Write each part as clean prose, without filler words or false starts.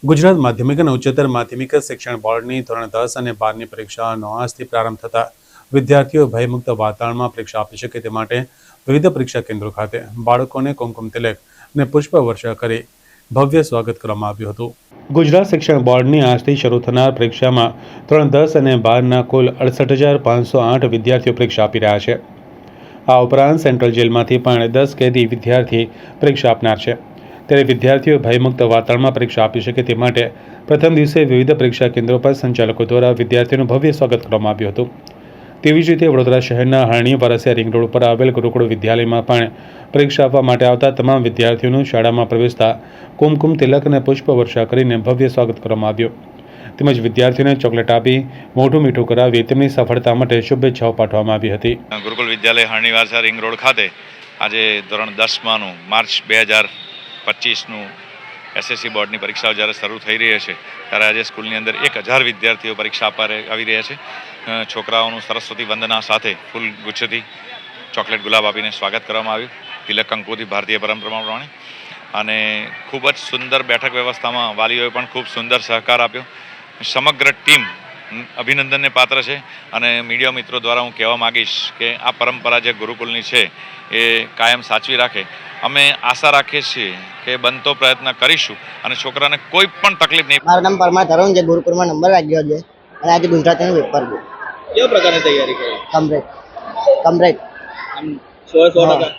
ગુજરાત માધ્યમિક અને ઉચ્ચતર માધ્યમિક શિક્ષણ બોર્ડની ધોરણ 10 અને 12ની પરીક્ષાનો આજથી પ્રારંભ થતા વિદ્યાર્થીઓ ભયમુક્ત વાતાવરણમાં પરીક્ષા આપી શકે તે માટે વિવિધ પરીક્ષા કેન્દ્રો ખાતે બાળકોને કુમકુમ તિલક અને પુષ્પવર્ષા કરી ભવ્ય સ્વાગત કરવામાં આવ્યું હતું। ગુજરાત શિક્ષણ બોર્ડની આજથી શરૂ થનાર પરીક્ષામાં ધોરણ 10 અને 12ના કુલ 68,508 વિદ્યાર્થીઓ પરીક્ષા આપી રહ્યા છે। આ ઉપરાંત સેન્ટ્રલ જેલમાંથી પણ 10 કેદી વિદ્યાર્થી પરીક્ષા આપનાર છે। ત્યારે વિદ્યાર્થીઓ ભયમુક્ત વાતાવરણમાં પરીક્ષા આપી શકે તે માટે પ્રથમ દિવસે વિવિધ પરીક્ષા કેન્દ્રો પર સંચાલકો દ્વારા વિદ્યાર્થીઓનું ભવ્ય સ્વાગત કરવામાં આવ્યું હતું। તેવી જ રીતે વડોદરા શહેરના હરણી વરસિયા રિંગ રોડ પર આવેલ ગુરુકુળ વિદ્યાલયમાં પણ પરીક્ષા આપવા માટે આવતા તમામ વિદ્યાર્થીઓનું શાળામાં પ્રવેશતા કુમકુમ તિલક અને પુષ્પવર્ષા કરીને ભવ્ય સ્વાગત કરવામાં આવ્યું। તેમજ વિદ્યાર્થીઓને ચોકલેટ આપી મોઢું મીઠું કરાવી તેમની સફળતા માટે શુભેચ્છાઓ પાઠવવામાં આવી હતી। ગુરુકુળ વિદ્યાલય હરણી વરસિયા રિંગ રોડ ખાતે આજે ધોરણ 10માનું માર્ચ 2025નું એસએસસી બોર્ડની પરીક્ષાઓ જ્યારે શરૂ થઈ રહી છે ત્યારે આજે સ્કૂલની અંદર 1000 વિદ્યાર્થીઓ પરીક્ષા આપવા આવી રહ્યા છે। છોકરાઓનું સરસ્વતી વંદના સાથે ફૂલ ગુચ્છથી ચોકલેટ ગુલાબ આપીને સ્વાગત કરવામાં આવ્યું તિલક કંકુથી ભારતીય પરંપરા પ્રમાણે, અને ખૂબ જ સુંદર બેઠક વ્યવસ્થામાં વાલીઓએ પણ ખૂબ સુંદર સહકાર આપ્યો। સમગ્ર ટીમ અભિનંદનને પાત્ર છે અને મીડિયા મિત્રો દ્વારા હું કહેવા માગીશ કે આ પરંપરા જે ગુરુકુલની છે એ કાયમ સાચવી રાખે। અમે આશા રાખીએ છીએ કે બનતો પ્રયત્ન કરીશું અને છોકરાને કોઈ પણ તકલીફ નહીં। મારું નામ પરમાર તરુણ છે, ગુરુકુળમાં નંબર લાગ્યો છે અને આજે ગુજરાતીનું પેપર છે। કેવા પ્રકારની તૈયારી કરી? કમ્પ્લીટ આમ 100%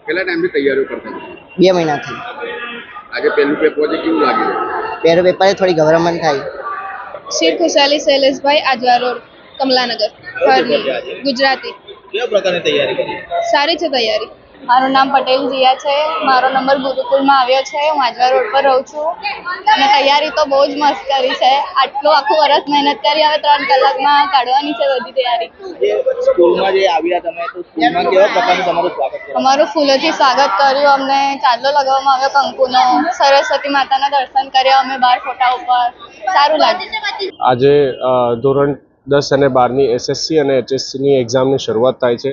કેટલા ટાઈમથી તૈયારીઓ કરતા 2 મહિનાથી। આજે પહેલું પેપર છે, કેવું લાગ્યું? પહેલું પેપર થોડી ગભરામણ થાય। શ્રી ખુશાલી શૈલેષભાઈ, આજવા રોડ, કમલાનગર, ગુજરાતી। કેવા પ્રકારની તૈયારી કરી? સારી છે તૈયારી। મારું નામ પટેલ જીયા છે, મારો નંબર ગુરુકુળમાં આવ્યો છે, હું આજવા રોડ પર રહું છું અને તૈયારી તો બહુ જ મસ્ત કરી છે। આખું વર્ષ મહેનત કરી, હવે 3 કલાકમાં કાઢવાની છે બધી તૈયારી। સ્કૂલમાં જે આવ્યા તમે તો સ્કૂલમાં કેવા પ્રકારનું તમારું સ્વાગત કર્યું? અમારું ફૂલોથી સ્વાગત કર્યું, અમને ચાંદલો લગાવવામાં આવ્યો કંકુનો, સરસ્વતી માતાના દર્શન કર્યા અમે બહાર ફોટા ઉપર, સારું લાગ્યું। આજે ધોરણ 10 અને 12ની એસએસસી અને એચએસસીની એક્ઝામની શરૂઆત થાય છે।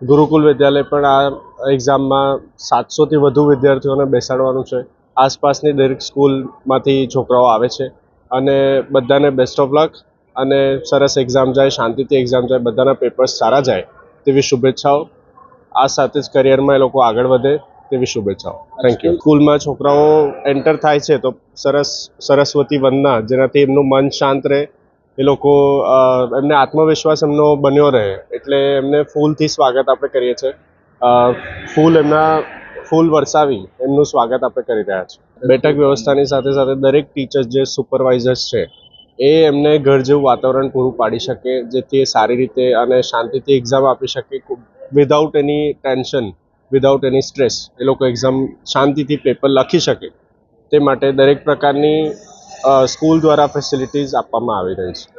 ગુરુકુલ વિદ્યાલય પણ આ એક્ઝામમાં 700થી વધુ વિદ્યાર્થીઓને બેસાડવાનું છે। આસપાસની દરેક સ્કૂલમાંથી છોકરાઓ આવે છે અને બધાને બેસ્ટ ઓફ લક અને સરસ એક્ઝામ જાય, શાંતિથી એક્ઝામ જાય, બધાના પેપર્સ સારા જાય તેવી શુભેચ્છાઓ। આ સાથે જ કરિયરમાં એ લોકો આગળ વધે તેવી શુભેચ્છાઓ। Thank you. સ્કૂલમાં છોકરાઓ એન્ટર થાય છે તો સરસ્વતી વંદના, જેનાથી એમનું મન શાંત રહે, એ લોકો એમને આત્મવિશ્વાસ એમનો બન્યો રહે, એટલે એમને ફૂલથી સ્વાગત આપણે કરીએ છીએ। ફૂલ વરસાવી એમનું સ્વાગત આપણે કરી રહ્યા છીએ। બેઠક વ્યવસ્થાની સાથે સાથે દરેક ટીચર્સ જે સુપરવાઇઝર્સ છે એ એમને ઘર જેવું વાતાવરણ પૂરું પાડી શકે, જેથી એ સારી રીતે અને શાંતિથી એક્ઝામ આપી શકે, without any tension, without any stress એ લોકો એક્ઝામ શાંતિથી પેપર લખી શકે તે માટે દરેક પ્રકારની સ્કૂલ દ્વારા ફેસિલિટીઝ આપવામાં આવી રહી છે।